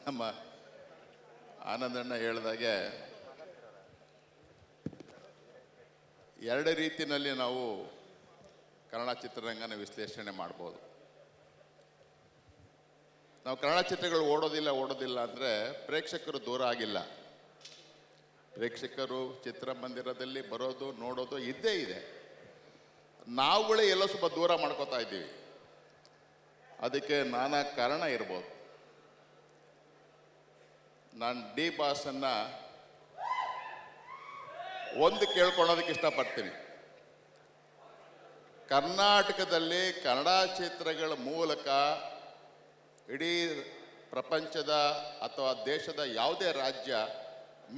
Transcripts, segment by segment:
ನಮ್ಮ ಆನಂದಣ್ಣ ಹೇಳಿದಾಗೆ ಎರಡು ರೀತಿಯಲ್ಲಿ ನಾವು ಕನ್ನಡ ಚಿತ್ರರಂಗನ ವಿಶ್ಲೇಷಣೆ ಮಾಡ್ಬೋದು. ನಾವು ಕನ್ನಡ ಚಿತ್ರಗಳು ಓಡೋದಿಲ್ಲ ಅಂದರೆ ಪ್ರೇಕ್ಷಕರು ದೂರ ಆಗಿಲ್ಲ. ಪ್ರೇಕ್ಷಕರು ಚಿತ್ರಮಂದಿರದಲ್ಲಿ ಬರೋದು ನೋಡೋದು ಇದ್ದೇ ಇದೆ. ನಾವುಗಳೇ ಎಲ್ಲೋ ಸ್ವಲ್ಪ ದೂರ ಮಾಡ್ಕೋತಾ ಇದ್ದೀವಿ. ಅದಕ್ಕೆ ನಾನಾ ಕಾರಣ ಇರ್ಬೋದು. ನಾನು ಡಿ ಬಾಸನ್ನ ಒಂದು ಕೇಳ್ಕೊಳ್ಳೋದಕ್ಕೆ ಇಷ್ಟಪಡ್ತೀನಿ. ಕರ್ನಾಟಕದಲ್ಲಿ ಕನ್ನಡ ಚಿತ್ರಗಳ ಮೂಲಕ ಇಡೀ ಪ್ರಪಂಚದ ಅಥವಾ ದೇಶದ ಯಾವುದೇ ರಾಜ್ಯ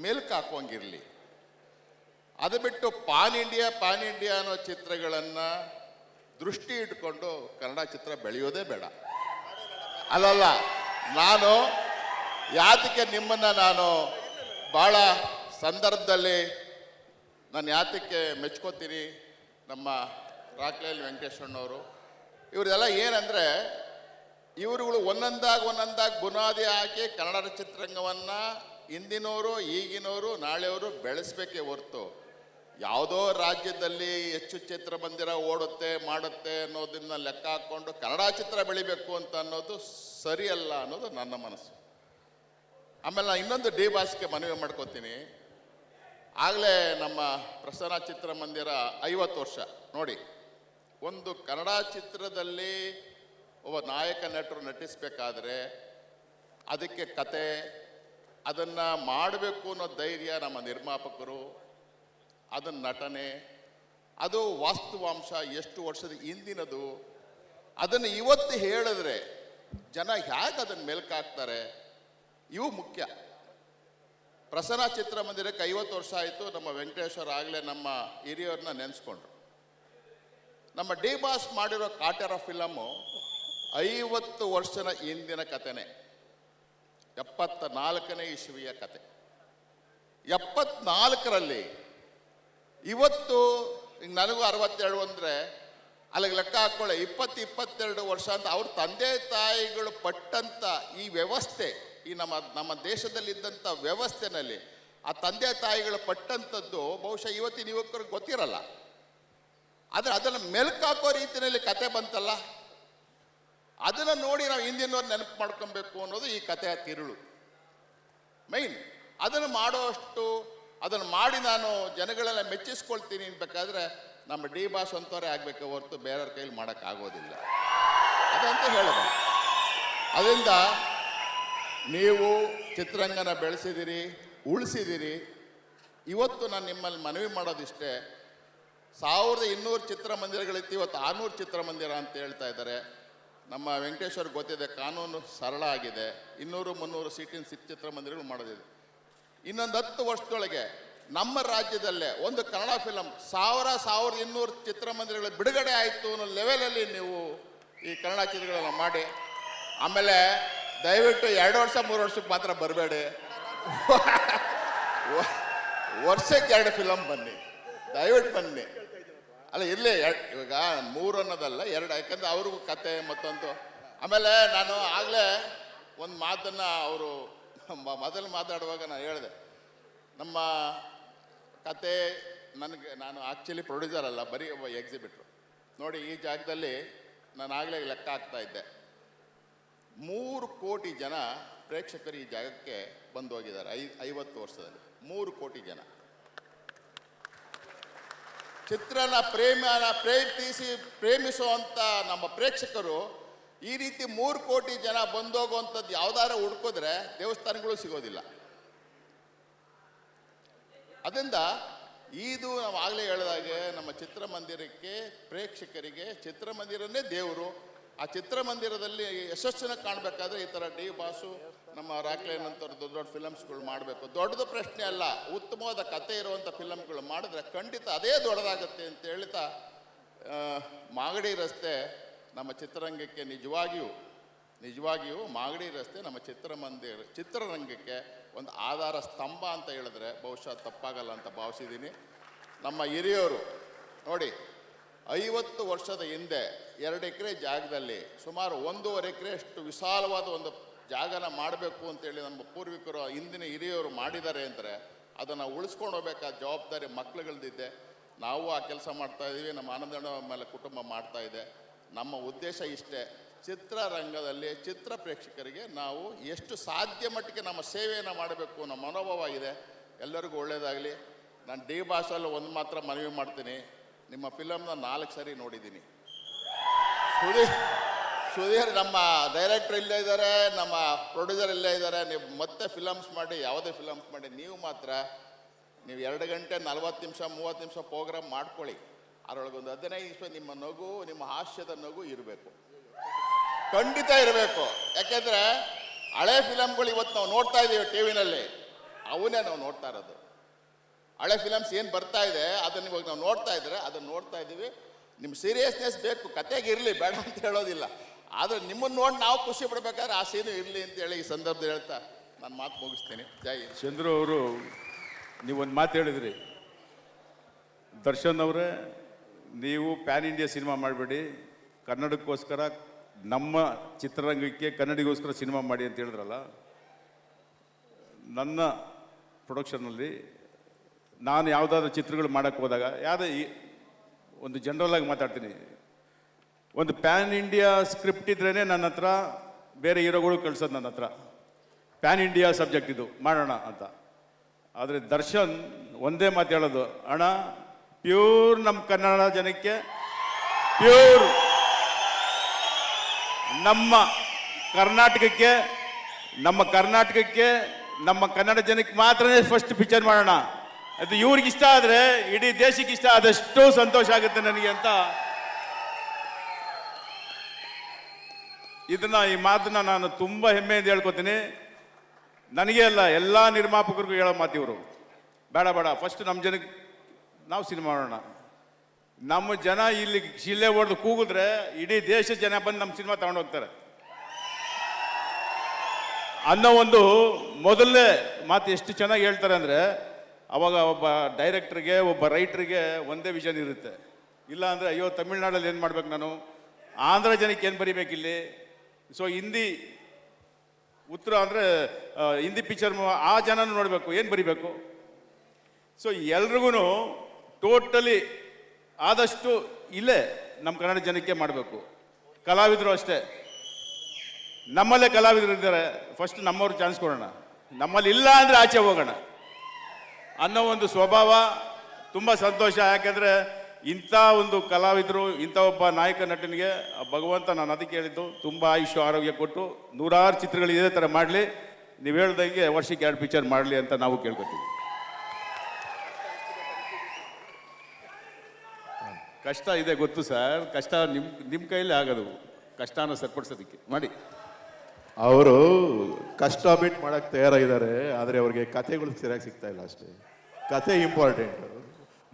ಮೆಲ್ಕು ಹಾಕುವಂಗಿರಲಿ. ಅದು ಬಿಟ್ಟು ಪಾನ್ ಇಂಡಿಯಾ ಅನ್ನೋ ಚಿತ್ರಗಳನ್ನು ದೃಷ್ಟಿ ಇಟ್ಕೊಂಡು ಕನ್ನಡ ಚಿತ್ರ ಬೆಳೆಯೋದೇ ಬೇಡ. ಅಲ್ಲಲ್ಲ, ನಾನು ಯಾತಕ್ಕೆ ನಿಮ್ಮನ್ನು ನಾನು ಭಾಳ ಸಂದರ್ಭದಲ್ಲಿ ನಾನು ಯಾತಕ್ಕೆ ಮೆಚ್ಕೋತೀನಿ, ನಮ್ಮ ರಾಕ್ಲೈಲ್ ವೆಂಕಟೇಶ್ವರನವರು ಇವರೆಲ್ಲ ಏನಂದರೆ, ಇವರುಗಳು ಒಂದೊಂದಾಗಿ ಬುನಾದಿ ಹಾಕಿ ಕನ್ನಡ ಚಿತ್ರರಂಗವನ್ನು ಇಂದಿನವರು ಈಗಿನವರು ನಾಳೆಯವರು ಬೆಳೆಸಬೇಕೇ ಹೊರತು ಯಾವುದೋ ರಾಜ್ಯದಲ್ಲಿ ಹೆಚ್ಚು ಚಿತ್ರಮಂದಿರ ಓಡುತ್ತೆ ಮಾಡುತ್ತೆ ಅನ್ನೋದನ್ನ ಲೆಕ್ಕ ಹಾಕ್ಕೊಂಡು ಕನ್ನಡ ಚಿತ್ರ ಬೆಳಿಬೇಕು ಅಂತ ಅನ್ನೋದು ಸರಿಯಲ್ಲ ಅನ್ನೋದು ನನ್ನ ಮನಸ್ಸು. ಆಮೇಲೆ ನಾನು ಇನ್ನೊಂದು ಡಿ ಬಾಸ್ಗೆ ಮನವಿ ಮಾಡ್ಕೋತೀನಿ. ಆಗಲೇ ನಮ್ಮ ಪ್ರಸನ್ನ ಚಿತ್ರಮಂದಿರ 50 ವರ್ಷ ನೋಡಿ. ಒಂದು ಕನ್ನಡ ಚಿತ್ರದಲ್ಲಿ ಒಬ್ಬ ನಾಯಕ ನಟರು ನಟಿಸಬೇಕಾದ್ರೆ ಅದಕ್ಕೆ ಕತೆ, ಅದನ್ನು ಮಾಡಬೇಕು ಅನ್ನೋ ಧೈರ್ಯ ನಮ್ಮ ನಿರ್ಮಾಪಕರು, ಅದನ್ನ ನಟನೆ, ಅದು ವಾಸ್ತವಾಂಶ ಎಷ್ಟು ವರ್ಷದ ಹಿಂದಿನದು, ಅದನ್ನು ಇವತ್ತು ಹೇಳಿದ್ರೆ ಜನ ಹೇಗೆ ಅದನ್ನು ಮೆಲ್ಕಾಕ್ತಾರೆ, ಇವು ಮುಖ್ಯ. ಪ್ರಸನ್ನ ಚಿತ್ರಮಂದಿರಕ್ಕೆ 50 ವರ್ಷ ಆಯಿತು. ನಮ್ಮ ವೆಂಕಟೇಶ್ವರ ಆಗಲೇ ನಮ್ಮ ಹಿರಿಯವ್ರನ್ನ ನೆನೆಸ್ಕೊಂಡ್ರು. ನಮ್ಮ ಡಿ ಬಾಸ್ ಮಾಡಿರೋ ಕಾಟೇರ ಫಿಲಮ್ಮು 50 ವರ್ಷದ ಹಿಂದಿನ ಕಥೆನೇ. 74ನೇ ಇಸವಿಯ ಕತೆ. 74ರಲ್ಲಿ ಇವತ್ತು ಈಗ ನನಗೂ 62 ಅಂದರೆ ಅಲ್ಲಿಗೆ ಲೆಕ್ಕ ಹಾಕ್ಕೊಳ್ಳೆ 22 ವರ್ಷ ಅಂತ ಅವ್ರ ತಂದೆ ತಾಯಿಗಳು ಪಟ್ಟಂಥ ಈ ವ್ಯವಸ್ಥೆ, ಈ ನಮ್ಮ ದೇಶದಲ್ಲಿದ್ದಂಥ ವ್ಯವಸ್ಥೆನಲ್ಲಿ ಆ ತಂದೆ ತಾಯಿಗಳು ಪಟ್ಟಂಥದ್ದು ಬಹುಶಃ ಇವತ್ತಿನ ಯುವಕರಿಗೆ ಗೊತ್ತಿರಲ್ಲ. ಆದರೆ ಅದನ್ನು ಮೆಲ್ಕಾಕೋ ರೀತಿಯಲ್ಲಿ ಕತೆ ಬಂತಲ್ಲ, ಅದನ್ನು ನೋಡಿ ನಾವು ಹಿಂದಿನವ್ರು ನೆನಪು ಮಾಡ್ಕೊಬೇಕು ಅನ್ನೋದು ಈ ಕಥೆಯ ತಿರುಳು ಮೈನ್. ಅದನ್ನು ಮಾಡೋಷ್ಟು, ಅದನ್ನು ಮಾಡಿ ನಾನು ಜನಗಳೆಲ್ಲ ಮೆಚ್ಚಿಸ್ಕೊಳ್ತೀನಿ ಅನ್ಬೇಕಾದ್ರೆ ನಮ್ಮ ಡಿ ಬಾಸ್ ಅಂತವರೇ ಆಗಬೇಕೆ ಹೊರತು ಬೇರೆಯವ್ರ ಕೈಲಿ ಮಾಡೋಕ್ಕಾಗೋದಿಲ್ಲ. ಅದಂತ ಹೇಳಿದೆ. ಅದರಿಂದ ನೀವು ಚಿತ್ರರಂಗನ ಬೆಳೆಸಿದಿರಿ, ಉಳಿಸಿದಿರಿ. ಇವತ್ತು ನಾನು ನಿಮ್ಮಲ್ಲಿ ಮನವಿ ಮಾಡೋದಿಷ್ಟೇ, 1200 ಚಿತ್ರಮಂದಿರಗಳಿತ್ತು, ಇವತ್ತು 600 ಚಿತ್ರಮಂದಿರ ಅಂತ ಹೇಳ್ತಾ ಇದ್ದಾರೆ. ನಮ್ಮ ವೆಂಕಟೇಶ್ವರ್ ಗೊತ್ತಿದೆ, ಕಾನೂನು ಸರಳ ಆಗಿದೆ. 200-300 ಸೀಟಿನ ಚಿತ್ರಮಂದಿರಗಳು ಮಾಡೋದಿದೆ. ಇನ್ನೊಂದು 10 ವರ್ಷದೊಳಗೆ ನಮ್ಮ ರಾಜ್ಯದಲ್ಲೇ ಒಂದು ಕನ್ನಡ ಫಿಲಮ್ 1200 ಚಿತ್ರಮಂದಿರಗಳ ಬಿಡುಗಡೆ ಆಯಿತು ಅನ್ನೋ ಲೆವೆಲಲ್ಲಿ ನೀವು ಈ ಕನ್ನಡ ಚಿತ್ರಗಳನ್ನು ಮಾಡಿ. ಆಮೇಲೆ ದಯವಿಟ್ಟು 2 ವರ್ಷ 3 ವರ್ಷಕ್ಕೆ ಮಾತ್ರ ಬರಬೇಡಿ, ವರ್ಷಕ್ಕೆ 2 ಫಿಲಮ್ ಬನ್ನಿ, ದಯವಿಟ್ಟು ಬನ್ನಿ. ಅಲ್ಲ ಇರಲಿ, ಇವಾಗ 3 ಅನ್ನೋದಲ್ಲ 2, ಯಾಕಂದರೆ ಅವ್ರಿಗೂ ಕತೆ ಮತ್ತೊಂದು. ಆಮೇಲೆ ನಾನು ಆಗಲೇ ಒಂದು ಮಾತನ್ನು ಅವರು ಮೊದಲು ಮಾತಾಡುವಾಗ ನಾನು ಹೇಳಿದೆ, ನಮ್ಮ ಕತೆ ನಾನು ಆ್ಯಕ್ಚುಲಿ ಪ್ರೊಡ್ಯೂಸರ್ ಅಲ್ಲ, ಬರೀ ಒಬ್ಬ ಎಕ್ಸಿಬಿಟ್ರು. ನೋಡಿ, ಈ ಜಾಗದಲ್ಲಿ ನಾನು ಆಗಲೇ ಲೆಕ್ಕ ಹಾಕ್ತಾ ಇದ್ದೆ, 3 ಕೋಟಿ ಜನ ಪ್ರೇಕ್ಷಕರು ಈ ಜಾಗಕ್ಕೆ ಬಂದು ಹೋಗಿದ್ದಾರೆ 50 ವರ್ಷದಲ್ಲಿ. 3 ಕೋಟಿ ಜನ ಚಿತ್ರನ ಪ್ರೇಮಿಸುವಂಥ ನಮ್ಮ ಪ್ರೇಕ್ಷಕರು ಈ ರೀತಿ 3 ಕೋಟಿ ಜನ ಬಂದೋಗುವಂಥದ್ದು ಯಾವ್ದಾರು ಹುಡ್ಕಿದ್ರೆ ದೇವಸ್ಥಾನಗಳು ಸಿಗೋದಿಲ್ಲ. ಅದರಿಂದ ಇದು ನಾವು ಆಗಲೇ ಹೇಳಿದಾಗೆ ನಮ್ಮ ಚಿತ್ರಮಂದಿರಕ್ಕೆ, ಪ್ರೇಕ್ಷಕರಿಗೆ ಚಿತ್ರಮಂದಿರನೇ ದೇವರು. ಆ ಚಿತ್ರಮಂದಿರದಲ್ಲಿ ಯಶಸ್ಸನ್ನು ಕಾಣಬೇಕಾದ್ರೆ ಈ ಥರ ಡಿ ಬಾಸು, ನಮ್ಮ ರಾಕ್ಲೈನ್ ಅಂತವ್ರು ದೊಡ್ಡ ದೊಡ್ಡ ಫಿಲಮ್ಸ್ಗಳು ಮಾಡಬೇಕು. ದೊಡ್ಡದು ಪ್ರಶ್ನೆ ಅಲ್ಲ, ಉತ್ತಮವಾದ ಕತೆ ಇರುವಂಥ ಫಿಲಮ್ಗಳು ಮಾಡಿದ್ರೆ ಖಂಡಿತ ಅದೇ ದೊಡ್ಡದಾಗುತ್ತೆ ಅಂತ ಹೇಳ್ತಾ, ಮಾಗಡಿ ರಸ್ತೆ ನಮ್ಮ ಚಿತ್ರರಂಗಕ್ಕೆ ನಿಜವಾಗಿಯೂ ಮಾಗಡಿ ರಸ್ತೆ ನಮ್ಮ ಚಿತ್ರರಂಗಕ್ಕೆ ಒಂದು ಆಧಾರ ಸ್ತಂಭ ಅಂತ ಹೇಳಿದ್ರೆ ಬಹುಶಃ ತಪ್ಪಾಗಲ್ಲ ಅಂತ ಭಾವಿಸಿದ್ದೀನಿ. ನಮ್ಮ ಹಿರಿಯವರು ನೋಡಿ, 50 ವರ್ಷದ ಹಿಂದೆ 2 ಎಕರೆ ಜಾಗದಲ್ಲಿ ಸುಮಾರು 1.5 ಎಕರೆಯಷ್ಟು ವಿಶಾಲವಾದ ಒಂದು ಜಾಗನ ಮಾಡಬೇಕು ಅಂತೇಳಿ ನಮ್ಮ ಪೂರ್ವಿಕರು ಹಿಂದಿನ ಹಿರಿಯವರು ಮಾಡಿದ್ದಾರೆ ಅಂದರೆ ಅದನ್ನು ಉಳಿಸ್ಕೊಂಡು ಹೋಗ್ಬೇಕಾದ ಜವಾಬ್ದಾರಿ ಮಕ್ಳುಗಳದ್ದಿದೆ. ನಾವು ಆ ಕೆಲಸ ಮಾಡ್ತಾ ಇದ್ದೀವಿ, ನಮ್ಮ ಆನಂದಣ್ಣ ಮೇಲೆ ಕುಟುಂಬ ಮಾಡ್ತಾ ಇದೆ. ನಮ್ಮ ಉದ್ದೇಶ ಇಷ್ಟೇ, ಚಿತ್ರರಂಗದಲ್ಲಿ ಚಿತ್ರ ಪ್ರೇಕ್ಷಕರಿಗೆ ನಾವು ಎಷ್ಟು ಸಾಧ್ಯ ಮಟ್ಟಿಗೆ ನಮ್ಮ ಸೇವೆಯನ್ನು ಮಾಡಬೇಕು ಅನ್ನೋ ಮನೋಭಾವ ಇದೆ. ಎಲ್ಲರಿಗೂ ಒಳ್ಳೆಯದಾಗಲಿ. ನಾನು ಡಿ ಬಾಸಲ್ಲಿ ಒಂದು ಮಾತ್ರ ಮನವಿ ಮಾಡ್ತೀನಿ, ನಿಮ್ಮ ಫಿಲಮ್ನ 4 ಸರಿ ನೋಡಿದ್ದೀನಿ. ಸುಧೀರ್ ನಮ್ಮ ಡೈರೆಕ್ಟರ್ ಇಲ್ಲೇ ಇದ್ದಾರೆ, ನಮ್ಮ ಪ್ರೊಡ್ಯೂಸರ್ ಇಲ್ಲೇ ಇದ್ದಾರೆ. ನೀವು ಮತ್ತೆ ಫಿಲಮ್ಸ್ ಮಾಡಿ, ಯಾವುದೇ ಫಿಲಮ್ಸ್ ಮಾಡಿ, ನೀವು ಮಾತ್ರ ನೀವು 2 ಗಂಟೆ 40 ನಿಮಿಷ 30 ನಿಮಿಷ ಪ್ರೋಗ್ರಾಮ್ ಮಾಡ್ಕೊಳ್ಳಿ. ಅದರೊಳಗೊಂದು 15 ನಿಮಿಷ ನಿಮ್ಮ ನಗು, ನಿಮ್ಮ ಹಾಸ್ಯದ ನಗು ಇರಬೇಕು, ಖಂಡಿತ ಇರಬೇಕು. ಯಾಕೆಂದರೆ ಹಳೆ ಫಿಲಮ್ಗಳು ಇವತ್ತು ನಾವು ನೋಡ್ತಾ ಇದ್ದೀವಿ ಟಿ ವಿನಲ್ಲಿ, ಅವನ್ನೇ ನಾವು ನೋಡ್ತಾ ಇರೋದು. ಹಳೆ ಫಿಲಮ್ಸ್ ಏನು ಬರ್ತಾ ಇದೆ ಅದನ್ನು ಇವಾಗ ನಾವು ನೋಡ್ತಾ ಇದ್ರೆ ಅದನ್ನು ನೋಡ್ತಾ ಇದ್ದೀವಿ. ನಿಮ್ಮ ಸೀರಿಯಸ್ನೆಸ್ ಬೇಕು, ಕತೆಗೆ ಇರಲಿ, ಬೇಡ ಅಂತ ಹೇಳೋದಿಲ್ಲ. ಆದರೆ ನಿಮ್ಮನ್ನು ನೋಡಿ ನಾವು ಖುಷಿ ಪಡಬೇಕಾದ್ರೆ ಆ ಸೀನು ಇರಲಿ ಅಂತೇಳಿ ಈ ಸಂದರ್ಭದಲ್ಲಿ ಹೇಳ್ತಾ ನಾನು ಮಾತು ಮುಗಿಸ್ತೀನಿ. ಜೈ ಹಿಂದ್. ಚಂದ್ರು ಅವರು, ನೀವೊಂದು ಮಾತು ಹೇಳಿದ್ರಿ, ದರ್ಶನ್ ಅವರೇ ನೀವು ಪ್ಯಾನ್ ಇಂಡಿಯಾ ಸಿನಿಮಾ ಮಾಡಬೇಡಿ, ಕನ್ನಡಕ್ಕೋಸ್ಕರ ನಮ್ಮ ಚಿತ್ರರಂಗಕ್ಕೆ ಕನ್ನಡಿಗೋಸ್ಕರ ಸಿನಿಮಾ ಮಾಡಿ ಅಂತ ಹೇಳಿದ್ರಲ್ಲ. ನನ್ನ ಪ್ರೊಡಕ್ಷನ್ನಲ್ಲಿ ನಾನು ಯಾವುದಾದ್ರೂ ಚಿತ್ರಗಳು ಮಾಡೋಕ್ಕೆ ಹೋದಾಗ ಯಾವುದೇ ಒಂದು ಜನರಲಾಗಿ ಮಾತಾಡ್ತೀನಿ, ಒಂದು ಪ್ಯಾನ್ ಇಂಡಿಯಾ ಸ್ಕ್ರಿಪ್ಟ್ ಇದ್ರೇ ನನ್ನ ಹತ್ರ ಬೇರೆ ಹೀರೋಗಳು ಕಳ್ಸೋದು ನನ್ನ ಹತ್ರ, ಪ್ಯಾನ್ ಇಂಡಿಯಾ ಸಬ್ಜೆಕ್ಟ್ ಇದು ಮಾಡೋಣ ಅಂತ. ಆದರೆ ದರ್ಶನ್ ಒಂದೇ ಮಾತು ಹೇಳೋದು, ಅಣ್ಣ ಪ್ಯೂರ್ ನಮ್ಮ ಕನ್ನಡ ಜನಕ್ಕೆ, ಪ್ಯೂರ್ ನಮ್ಮ ಕರ್ನಾಟಕಕ್ಕೆ, ನಮ್ಮ ಕನ್ನಡ ಜನಕ್ಕೆ ಮಾತ್ರನೇ ಫಸ್ಟ್ ಪಿಕ್ಚರ್ ಮಾಡೋಣ. ಅದು ಇವ್ರಿಗೆ ಇಷ್ಟ ಆದರೆ ಇಡೀ ದೇಶಕ್ಕೆ ಇಷ್ಟ ಆದಷ್ಟು ಸಂತೋಷ ಆಗುತ್ತೆ ನನಗೆ ಅಂತ ಈ ಮಾತನ್ನ ನಾನು ತುಂಬ ಹೆಮ್ಮೆಯಿಂದ ಹೇಳ್ಕೊತೀನಿ. ನನಗೆ ಅಲ್ಲ, ಎಲ್ಲ ನಿರ್ಮಾಪಕರಿಗೂ ಹೇಳೋ ಮಾತು ಇವರು, ಬೇಡ ಫಸ್ಟ್ ನಮ್ಮ ಜನಕ್ಕೆ ನಾವು ಸಿನಿಮಾ ಮಾಡೋಣ. ನಮ್ಮ ಜನ ಇಲ್ಲಿ ಶಿಲ್ಲೆ ಹೊಡೆದು ಕೂಗಿದ್ರೆ ಇಡೀ ದೇಶದ ಜನ ಬಂದು ನಮ್ಮ ಸಿನಿಮಾ ತಗೊಂಡು ಹೋಗ್ತಾರೆ ಅನ್ನೋ ಒಂದು ಮೊದಲನೇ ಮಾತು ಎಷ್ಟು ಚೆನ್ನಾಗಿ ಹೇಳ್ತಾರೆ ಅಂದರೆ, ಅವಾಗ ಒಬ್ಬ ಡೈರೆಕ್ಟ್ರಿಗೆ, ಒಬ್ಬ ರೈಟ್ರಿಗೆ ಒಂದೇ ವಿಷನ್ ಇರುತ್ತೆ. ಇಲ್ಲ ಅಂದರೆ ಅಯ್ಯೋ ತಮಿಳ್ನಾಡಲ್ಲಿ ಏನು ಮಾಡ್ಬೇಕು ನಾನು, ಆಂಧ್ರ ಜನಕ್ಕೆ ಏನು ಬರಿಬೇಕಿಲ್ಲಿ, ಸೊ ಹಿಂದಿ ಉತ್ತರ ಅಂದರೆ ಹಿಂದಿ ಪಿಕ್ಚರ್ ಆ ಜನನೂ ನೋಡಬೇಕು, ಏನು ಬರಿಬೇಕು. ಸೊ ಎಲ್ರಿಗೂ ಟೋಟಲಿ ಆದಷ್ಟು ಇಲ್ಲೇ ನಮ್ಮ ಕನ್ನಡ ಜನಕ್ಕೆ ಮಾಡಬೇಕು. ಕಲಾವಿದರು ಅಷ್ಟೇ, ನಮ್ಮಲ್ಲೇ ಕಲಾವಿದರು ಇದ್ದಾರೆ, ಫಸ್ಟ್ ನಮ್ಮವ್ರಿಗೆ ಚಾನ್ಸ್ ಕೊಡೋಣ, ನಮ್ಮಲ್ಲಿ ಇಲ್ಲ ಅಂದರೆ ಆಚೆ ಹೋಗೋಣ ಅನ್ನೋ ಒಂದು ಸ್ವಭಾವ ತುಂಬ ಸಂತೋಷ. ಯಾಕೆಂದರೆ ಇಂಥ ಒಂದು ಕಲಾವಿದರು, ಇಂಥ ಒಬ್ಬ ನಾಯಕ ನಟನಿಗೆ ಭಗವಂತ, ನಾನು ಅದಕ್ಕೆ ಹೇಳಿದ್ದು, ತುಂಬ ಆಯುಷ್ಯ ಆರೋಗ್ಯ ಕೊಟ್ಟು 100 ಚಿತ್ರಗಳು ಇದೇ ಥರ ಮಾಡಲಿ, ನೀವು ಹೇಳ್ದಂಗೆ ವರ್ಷಕ್ಕೆ 2 ಪಿಕ್ಚರ್ ಮಾಡಲಿ ಅಂತ ನಾವು ಕೇಳ್ಕೊತೀವಿ. ಕಷ್ಟ ಇದೆ ಗೊತ್ತು ಸರ್, ಕಷ್ಟ ನಿಮ್ಮ ಕೈಯಲ್ಲಿ ಆಗೋದು, ಕಷ್ಟನ ಸರಿಪಡಿಸೋದಕ್ಕೆ ಮಾಡಿ. ಅವರು ಕಷ್ಟ ಬಿಟ್ಟು ಮಾಡೋಕ್ಕೆ ತಯಾರಾಗಿದ್ದಾರೆ, ಆದರೆ ಅವ್ರಿಗೆ ಕಥೆಗಳು ಸರಿಯಾಗಿ ಸಿಗ್ತಾ ಇಲ್ಲ ಅಷ್ಟೇ. ಕತೆ ಇಂಪಾರ್ಟೆಂಟ್.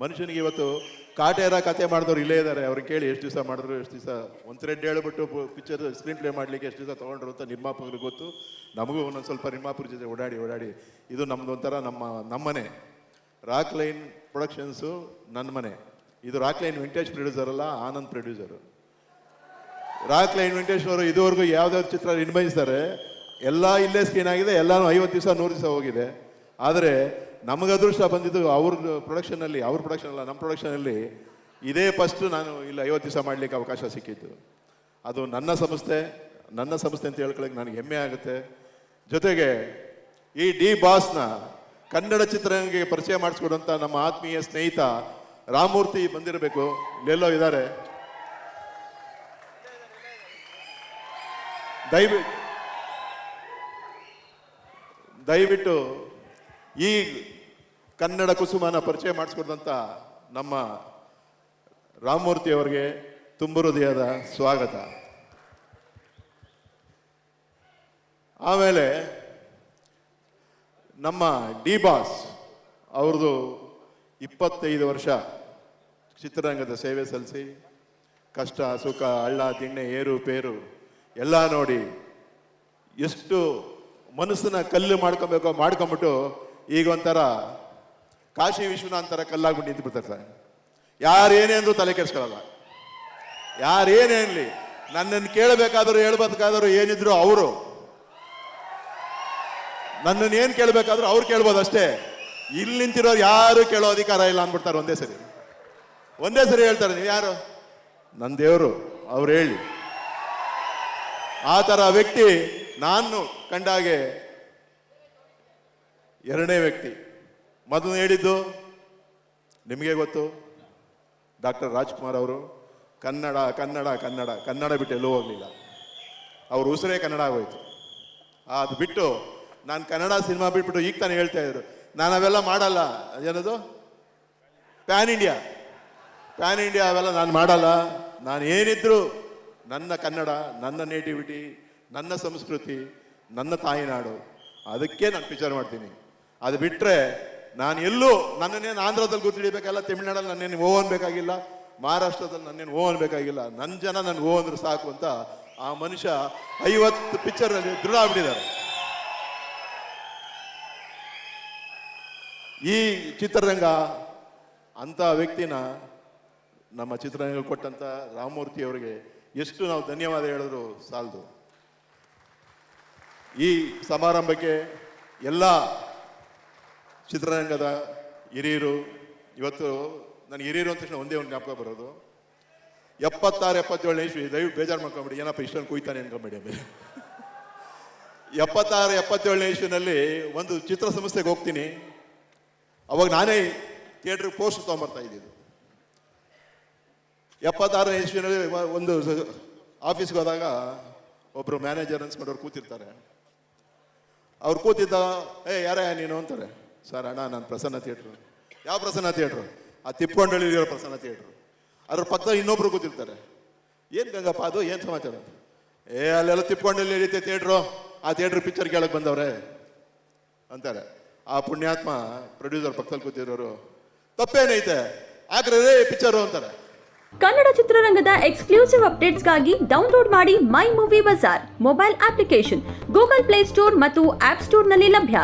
ಮನುಷ್ಯನಿಗೆ ಇವತ್ತು ಕಾಟೇರ ಕತೆ ಮಾಡಿದವ್ರು ಇಲ್ಲೇ ಇದ್ದಾರೆ, ಅವ್ರಿಗೆ ಕೇಳಿ ಎಷ್ಟು ದಿವಸ ಮಾಡಿದ್ರು, ಎಷ್ಟು ದಿವಸ ಒಂದು ಥ್ರೆಡ್ ಹೇಳ್ಬಿಟ್ಟು ಪಿಕ್ಚರ್ ಸ್ಕ್ರೀನ್ ಪ್ಲೇ ಮಾಡಲಿಕ್ಕೆ ಎಷ್ಟು ದಿವಸ ತೊಗೊಂಡ್ರು ಅಂತ ನಿರ್ಮಾಪಕರಿಗೆ ಗೊತ್ತು. ನಮಗೂ ಒಂದೊಂದು ಸ್ವಲ್ಪ ನಿರ್ಮಾಪಕರ ಜೊತೆ ಓಡಾಡಿ ಇದು ನಮ್ಮದು ಒಂಥರ ನಮ್ಮನೆ. ರಾಕ್ ಲೈನ್ ಪ್ರೊಡಕ್ಷನ್ಸು ನನ್ನ ಮನೆ. ಇದು ರಾಕ್ ಲೈನ್ ವಿಂಟೇಜ್ ಪ್ರೊಡ್ಯೂಸರ್ ಅಲ್ಲ, Anand producer. Rock line Venkatesh ಅವರು ಇದುವರೆಗೂ ಯಾವ್ದಾದ್ರು ಚಿತ್ರ ನಿರ್ಮಿಸ್ತಾರೆ, ಎಲ್ಲ ಇಲ್ಲೇ ಸ್ಕ್ರೀನ್ ಆಗಿದೆ, ಎಲ್ಲನೂ 50 ದಿವಸ 100 ದಿವಸ ಹೋಗಿದೆ. ಆದರೆ ನಮಗೆ ಅದೃಷ್ಟ ಬಂದಿದ್ದು ಅವ್ರ ಪ್ರೊಡಕ್ಷನಲ್ಲಿ, ಅವ್ರ ಪ್ರೊಡಕ್ಷನ್ ಅಲ್ಲ ನಮ್ಮ ಪ್ರೊಡಕ್ಷನಲ್ಲಿ ಇದೇ ಫಸ್ಟ್ ನಾನು ಇಲ್ಲಿ 50 ದಿವಸ ಮಾಡಲಿಕ್ಕೆ ಅವಕಾಶ ಸಿಕ್ಕಿದ್ದು. ಅದು ನನ್ನ ಸಂಸ್ಥೆ ಅಂತ ಹೇಳ್ಕೊಳ್ಳೋಕೆ ನನಗೆ ಹೆಮ್ಮೆ ಆಗುತ್ತೆ. ಜೊತೆಗೆ ಈ ಡಿ ಬಾಸ್ನ ಕನ್ನಡ ಚಿತ್ರರಂಗಕ್ಕೆ ಪರಿಚಯ ಮಾಡಿಸ್ಕೊಡುವಂಥ ನಮ್ಮ ಆತ್ಮೀಯ ಸ್ನೇಹಿತ ರಾಮಮೂರ್ತಿ ಬಂದಿರಬೇಕು, ಇಲ್ಲೆಲ್ಲೋ ಇದ್ದಾರೆ. ದಯವಿಟ್ಟು ಈ ಕನ್ನಡ ಕುಸುಮನ ಪರಿಚಯ ಮಾಡಿಸ್ಕೊಡ್ದಂಥ ನಮ್ಮ ರಾಮಮೂರ್ತಿ ಅವರಿಗೆ ತುಂಬ ಹೃದಯದ ಸ್ವಾಗತ. ಆಮೇಲೆ ನಮ್ಮ ಡಿ ಬಾಸ್ ಅವ್ರದ್ದು 25 ವರ್ಷ ಚಿತ್ರರಂಗದ ಸೇವೆ ಸಲ್ಲಿಸಿ ಕಷ್ಟ ಸುಖ ಹಳ್ಳ ತಿಣ್ಣೆ ಏರು ಪೇರು ಎಲ್ಲ ನೋಡಿ ಎಷ್ಟು ಮನಸ್ಸನ್ನ ಕಲ್ಲು ಮಾಡ್ಕೊಂಬಿಟ್ಟು ಈಗ ಒಂಥರ ಕಾಶಿ ವಿಶ್ವನಾಥ್ ಥರ ಕಲ್ಲಾಗ್ಬಿಟ್ಟು ನಿಂತು ಬಿಡ್ತಾರೆ. ಯಾರೇನೇ ಅಂದ್ರೂ ತಲೆ ಕೆಡಿಸ್ಕೊಳ್ಳಲ್ಲ. ಯಾರೇನೇನ್ಲಿ, ನನ್ನನ್ನು ಕೇಳಬೇಕಾದ್ರು ಹೇಳ್ಬೇಕಾದ್ರು ಏನಿದ್ರು ಅವರು, ನನ್ನನ್ನು ಏನು ಕೇಳಬೇಕಾದ್ರೂ ಅವ್ರು ಕೇಳ್ಬೋದು ಅಷ್ಟೇ. ಇಲ್ಲಿ ನಿಂತಿರೋರು ಯಾರು ಕೇಳೋ ಅಧಿಕಾರ ಇಲ್ಲ ಅಂದ್ಬಿಡ್ತಾರೆ ಒಂದೇ ಸರಿ ಹೇಳ್ತಾರೆ, ನೀವು ಯಾರು? ನನ್ನ ದೇವರು, ಅವ್ರು ಹೇಳಿ. ಆ ಥರ ವ್ಯಕ್ತಿ ನಾನು ಕಂಡಾಗೆ ಎರಡನೇ ವ್ಯಕ್ತಿ. ಮೊದಲು ಹೇಳಿದ್ದು ನಿಮಗೆ ಗೊತ್ತು, ಡಾಕ್ಟರ್ ರಾಜ್ಕುಮಾರ್ ಅವರು ಕನ್ನಡ ಕನ್ನಡ ಕನ್ನಡ ಕನ್ನಡ ಬಿಟ್ಟು ಎಲ್ಲೂ ಹೋಗಲಿಲ್ಲ. ಅವ್ರ ಉಸಿರೇ ಕನ್ನಡ ಆಗೋಯ್ತು. ಅದು ಬಿಟ್ಟು ನಾನು ಕನ್ನಡ ಸಿನಿಮಾ ಬಿಟ್ಬಿಟ್ಟು ಈಗ ತಾನೇ ಹೇಳ್ತಾ ಇದ್ರು, ನಾನು ಅವೆಲ್ಲ ಮಾಡಲ್ಲ. ಏನದು ಪ್ಯಾನ್ ಇಂಡಿಯಾ ಅವೆಲ್ಲ ನಾನು ಮಾಡಲ್ಲ. ನಾನು ಏನಿದ್ರು ನನ್ನ ಕನ್ನಡ, ನನ್ನ ನೇಟಿವಿಟಿ, ನನ್ನ ಸಂಸ್ಕೃತಿ, ನನ್ನ ತಾಯಿನಾಡು, ಅದಕ್ಕೆ ನಾನು ಪಿಕ್ಚರ್ ಮಾಡ್ತೀನಿ. ಅದು ಬಿಟ್ಟರೆ ನಾನು ಎಲ್ಲೂ ನನ್ನನ್ನೇನು ಆಂಧ್ರದಲ್ಲಿ ಗುರ್ತಿಡಿಬೇಕಲ್ಲ, ತಮಿಳ್ನಾಡಲ್ಲಿ ನನ್ನೇನು ಓ ಅನ್ಬೇಕಾಗಿಲ್ಲ, ಮಹಾರಾಷ್ಟ್ರದಲ್ಲಿ ನನ್ನೇನು ಓ ಅನ್ಬೇಕಾಗಿಲ್ಲ. ನನ್ನ ಜನ ನನಗೆ ಓ ಅಂದ್ರೆ ಸಾಕು ಅಂತ ಆ ಮನುಷ್ಯ 50 ಪಿಕ್ಚರ್ನಲ್ಲಿ ದೃಢ ಆಗ್ಬಿಟ್ಟಿದ್ದಾರೆ. ಈ ಚಿತ್ರರಂಗ ಅಂಥ ವ್ಯಕ್ತಿನ ನಮ್ಮ ಚಿತ್ರರಂಗ ಕೊಟ್ಟಂಥ ರಾಮಮೂರ್ತಿ ಅವರಿಗೆ ಎಷ್ಟು ನಾವು ಧನ್ಯವಾದ ಹೇಳಿದ್ರು ಸಾಲದು. ಈ ಸಮಾರಂಭಕ್ಕೆ ಎಲ್ಲ ಚಿತ್ರರಂಗದ ಹಿರಿಯರು, ಇವತ್ತು ನನಗೆ ಹಿರಿಯರು ಅಂತ ತಕ್ಷಣ ಒಂದೇ ಒಂದು ಜ್ಞಾಪಕ ಬರೋದು, 76-77 ಇಸ್ವಿ, ದಯವಿಟ್ಟು ಬೇಜಾರು ಮಾಡ್ಕೊಂಬಿಡಿ, ಏನಪ್ಪ ಇಷ್ಟೊಂದು ಕುಯ್ತಾನೆ ಅನ್ಕೊಂಬೇಡಿ. ಆಮೇಲೆ 76-77 ಇಸ್ವಿನಲ್ಲಿ ಒಂದು ಚಿತ್ರ ಸಂಸ್ಥೆಗೆ ಹೋಗ್ತೀನಿ. ಅವಾಗ ನಾನೇ ಥಿಯೇಟ್ರಿಗೆ ಪೋಸ್ಟ್ ತೊಗೊಂಬರ್ತಾ ಇದ್ದಿದ್ದು. 76ನೇ ಇಸ್ವಿನಲ್ಲಿ ಒಂದು ಆಫೀಸ್ಗೆ ಹೋದಾಗ ಒಬ್ಬರು ಮ್ಯಾನೇಜರ್ ಅನ್ಸ್ಕೊಂಡವ್ರು ಕೂತಿರ್ತಾರೆ. ಅವ್ರು ಕೂತಿದ್ದ, ಯಾರೇ ನೀನು ಅಂತಾರೆ. ಸರ್ ಅಣ್ಣ, ನಾನು ಪ್ರಸನ್ನ ಥಿಯೇಟ್ರು. ಯಾವ ಪ್ರಸನ್ನ ಥಿಯೇಟ್ರು? ಆ ತಿಪ್ಕೊಂಡಳ್ಳಿರೋ ಪ್ರಸನ್ನ ಥಿಯೇಟ್ರು. ಅದ್ರ ಪಕ್ಕ ಇನ್ನೊಬ್ರು ಕೂತಿರ್ತಾರೆ. ಏನು ಗಂಗಪ್ಪ ಅದು, ಏನು ಸಮಾಚಾರ? ಅಲ್ಲೆಲ್ಲ ತಿಪ್ಕೊಂಡಳ್ಳಿ ಐತೆ ಥಿಯೇಟ್ರು, ಆ ಥಿಯೇಟ್ರ್ ಪಿಕ್ಚರ್ ಕೇಳಕ್ಕೆ ಬಂದವ್ರೆ ಅಂತಾರೆ. ಆ ಪುಣ್ಯಾತ್ಮ ಪ್ರೊಡ್ಯೂಸರ್ ಪಕ್ಕದಲ್ಲಿ ಕೂತಿರೋರು, ತಪ್ಪೇನೈತೆ ಆಗ್ರೆ ಪಿಕ್ಚರು ಅಂತಾರೆ. ಕನ್ನಡ ಚಿತ್ರರಂಗದ ಎಕ್ಸ್ಕ್ಲೂಸಿವ್ ಅಪ್ಡೇಟ್ಸ್ಗಾಗಿ ಡೌನ್ಲೋಡ್ ಮಾಡಿ My Movie Bazaar mobile application. Google Play Store ಮತ್ತು ಆಪ್ ಸ್ಟೋರ್ನಲ್ಲಿ ಲಭ್ಯ.